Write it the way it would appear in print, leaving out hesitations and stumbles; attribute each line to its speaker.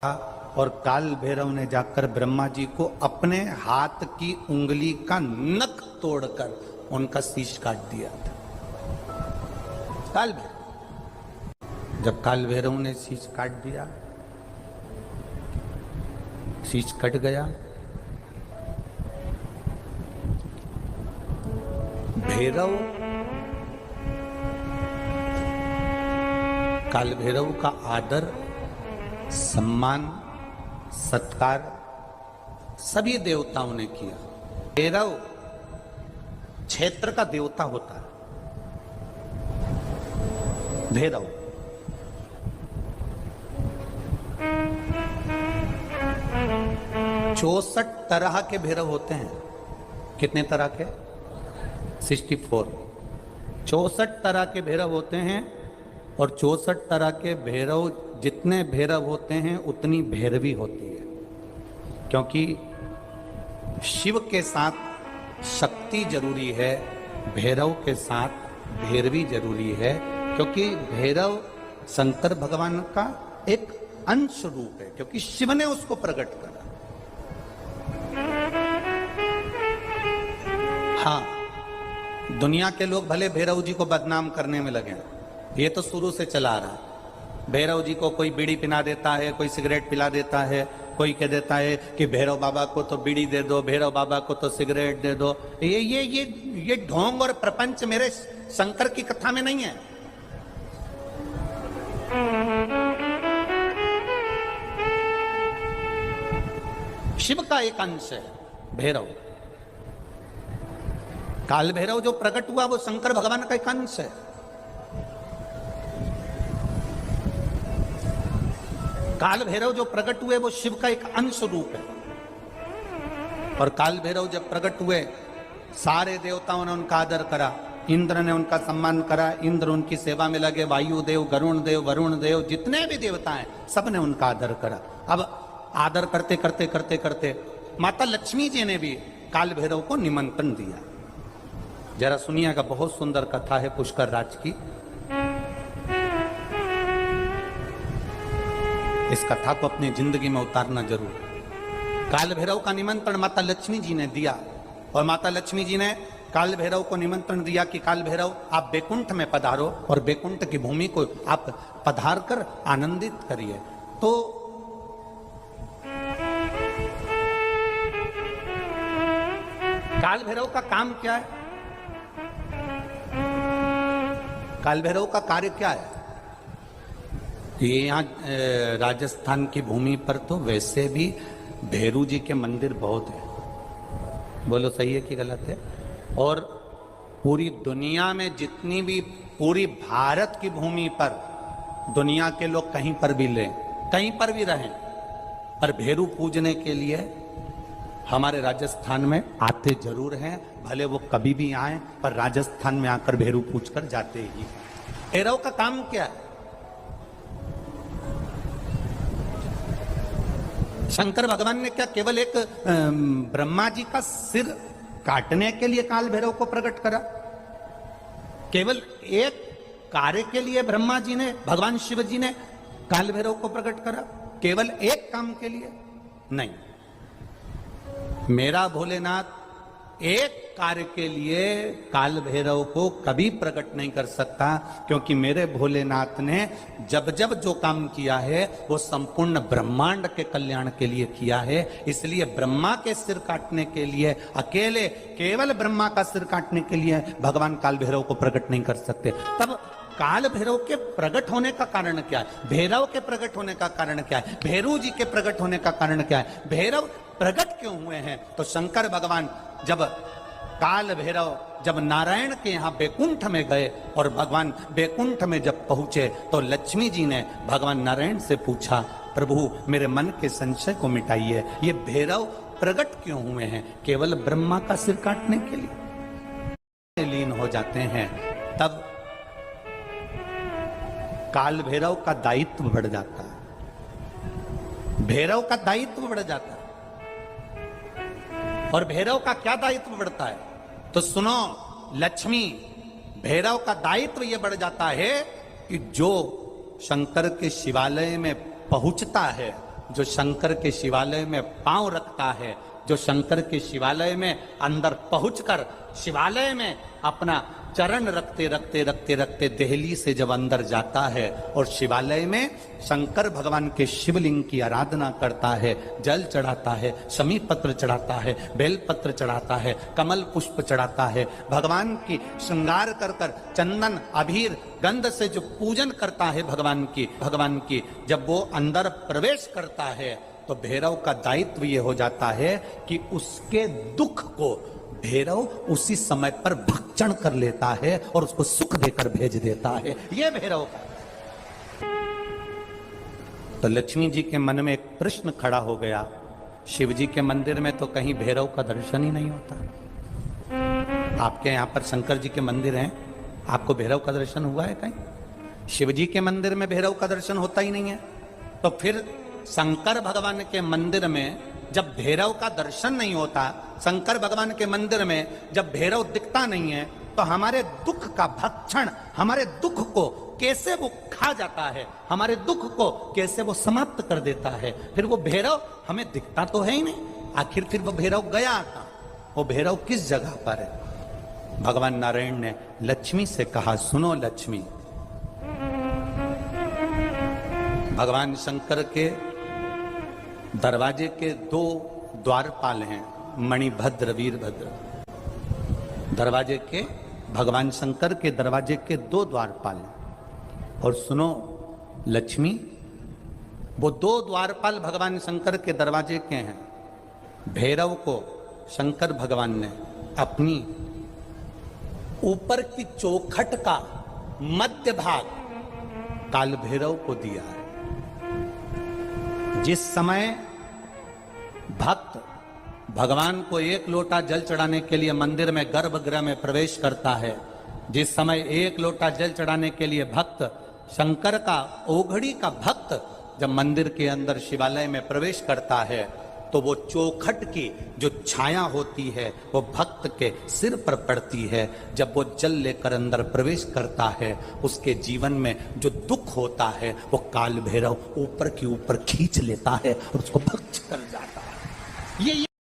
Speaker 1: और काल भैरव ने जाकर ब्रह्मा जी को अपने हाथ की उंगली का नख तोड़कर उनका शीश काट दिया था। काल भैरव, जब काल भैरव ने शीश काट दिया, शीश कट गया, भैरव काल भैरव का आदर सम्मान सत्कार सभी देवताओं ने किया। भैरव क्षेत्र का देवता होता है। भैरव 64 तरह के भैरव होते हैं। कितने तरह के? 64। 64 तरह के भैरव होते हैं और 64 तरह के भैरव, जितने भैरव होते हैं उतनी भैरवी होती है, क्योंकि शिव के साथ शक्ति जरूरी है, भैरव के साथ भैरवी जरूरी है, क्योंकि भैरव शंकर भगवान का एक अंश रूप है, क्योंकि शिव ने उसको प्रकट करा। हाँ, दुनिया के लोग भले भैरव जी को बदनाम करने में लगे, ये तो शुरू से चला आ रहा है। भैरव जी को कोई बीड़ी पिला देता है, कोई सिगरेट पिला देता है, कोई कह देता है कि भैरव बाबा को तो बीड़ी दे दो, भैरव बाबा को तो सिगरेट दे दो। ये ढोंग और प्रपंच मेरे शंकर की कथा में नहीं है। शिव का एक अंश है भैरव। काल भैरव जो प्रकट हुआ वो शंकर भगवान का एक अंश है। काल भैरव जो प्रकट हुए वो शिव का एक अंश रूप है। और काल भैरव जब प्रकट हुए, सारे देवताओं ने उनका आदर करा, इंद्र ने उनका सम्मान करा, इंद्र उनकी सेवा में लगे, वायुदेव, गरुण देव, वरुण देव, जितने भी देवता हैं सब ने उनका आदर करा। अब आदर करते करते करते करते माता लक्ष्मी जी ने भी काल भैरव को निमंत्रण दिया। जरा सुनिएगा, बहुत सुंदर कथा है पुष्कर राज की। इस कथा को अपनी जिंदगी में उतारना जरूर। काल भैरव का निमंत्रण माता लक्ष्मी जी ने दिया, और माता लक्ष्मी जी ने काल भैरव को निमंत्रण दिया कि काल भैरव आप बैकुंठ में पधारो और बैकुंठ की भूमि को आप पधार कर आनंदित करिए। तो काल भैरव का काम क्या है? काल भैरव का कार्य क्या है? ये यहाँ राजस्थान की भूमि पर तो वैसे भी भैरू जी के मंदिर बहुत है। बोलो सही है कि गलत है? और पूरी दुनिया में जितनी भी, पूरी भारत की भूमि पर दुनिया के लोग कहीं पर भी लें, कहीं पर भी रहें, पर भैरू पूजने के लिए हमारे राजस्थान में आते जरूर हैं। भले वो कभी भी आए, पर राजस्थान में आकर भैरू पूज कर जाते ही। भैरव का काम क्या है? शंकर भगवान ने क्या केवल एक ब्रह्मा जी का सिर काटने के लिए काल भैरव को प्रकट करा? केवल एक कार्य के लिए ब्रह्मा जी ने, भगवान शिव जी ने काल भैरव को प्रकट करा? केवल एक काम के लिए? नहीं, मेरा भोलेनाथ एक कार्य के लिए काल भैरव को कभी प्रकट नहीं कर सकता, क्योंकि मेरे भोलेनाथ ने जब जब जो काम किया है वो संपूर्ण ब्रह्मांड के कल्याण के लिए किया है। इसलिए ब्रह्मा के सिर काटने के लिए, अकेले केवल ब्रह्मा का सिर काटने के लिए भगवान काल भैरव को प्रकट नहीं कर सकते। तब काल भैरव के प्रकट होने का कारण क्या है? भैरव के प्रकट होने का कारण क्या है? भैरू जी के प्रकट होने का कारण क्या है? भैरव प्रकट क्यों हुए हैं? तो शंकर भगवान जब काल भैरव जब नारायण के यहाँ बैकुंठ में गए और भगवान बैकुंठ में जब पहुंचे तो लक्ष्मी जी ने भगवान नारायण से पूछा, प्रभु मेरे मन के संशय को मिटाइए, ये भैरव प्रकट क्यों हुए हैं? केवल ब्रह्मा का सिर काटने के लिए लीन हो जाते हैं। तब काल भैरव का दायित्व बढ़ जाता है, भैरव का दायित्व बढ़ जाता है। और भैरव का क्या दायित्व बढ़ता है? तो सुनो, लक्ष्मी, भैरव का दायित्व यह बढ़ जाता है कि जो शंकर के शिवालय में पहुंचता है जो शंकर के शिवालय में पांव रखता है, जो शंकर के शिवालय में अंदर पहुंचकर शिवालय में अपना चरण रखते रखते रखते रखते देहली से जब अंदर जाता है और शिवालय में शंकर भगवान के शिवलिंग की आराधना करता है, जल चढ़ाता है, शमी पत्र चढ़ाता है, बेल पत्र चढ़ाता है, कमल पुष्प चढ़ाता है, भगवान की श्रृंगार कर कर चंदन अबीर गंध से जो पूजन करता है भगवान की जब वो अंदर प्रवेश करता है तो भैरव का दायित्व ये हो जाता है कि उसके दुख को भैरव उसी समय पर भक्षण कर लेता है और उसको सुख देकर भेज देता है। ये भैरव का। तो लक्ष्मी जी के मन में एक प्रश्न खड़ा हो गया, शिव जी के मंदिर में तो कहीं भैरव का दर्शन ही नहीं होता। आपके यहां पर शंकर जी के मंदिर हैं, आपको भैरव का दर्शन हुआ है कहीं? शिव जी के मंदिर में भैरव का दर्शन होता ही नहीं है। तो फिर शंकर भगवान के मंदिर में जब भैरव का दर्शन नहीं होता, शंकर भगवान के मंदिर में जब भैरव दिखता नहीं है, तो हमारे दुख का भक्षण, हमारे दुख को कैसे वो खा जाता है, हमारे दुख को कैसे वो समाप्त कर देता है। फिर वो भैरव हमें दिखता तो है ही नहीं, आखिर फिर वो भैरव गया था, वो भैरव किस जगह पर है? भगवान नारायण ने लक्ष्मी से कहा, सुनो लक्ष्मी, भगवान शंकर के दरवाजे के दो द्वारपाल हैं, मणिभद्र वीरभद्र। दरवाजे के, भगवान शंकर के दरवाजे के दो द्वारपाल हैं। और सुनो लक्ष्मी, वो दो द्वारपाल भगवान शंकर के दरवाजे के हैं। भैरव को शंकर भगवान ने अपनी ऊपर की चौखट का मध्य भाग काल भैरव को दिया है। जिस समय भक्त भगवान को एक लोटा जल चढ़ाने के लिए मंदिर में गर्भगृह में प्रवेश करता है, जिस समय एक लोटा जल चढ़ाने के लिए भक्त शंकर का ओघड़ी का भक्त जब मंदिर के अंदर शिवालय में प्रवेश करता है, तो वो चौखट की जो छाया होती है वो भक्त के सिर पर पड़ती है। जब वो जल लेकर अंदर प्रवेश करता है, उसके जीवन में जो दुख होता है वो काल भैरव ऊपर की ऊपर खींच लेता है और उसको भक्त कर जाता है। ये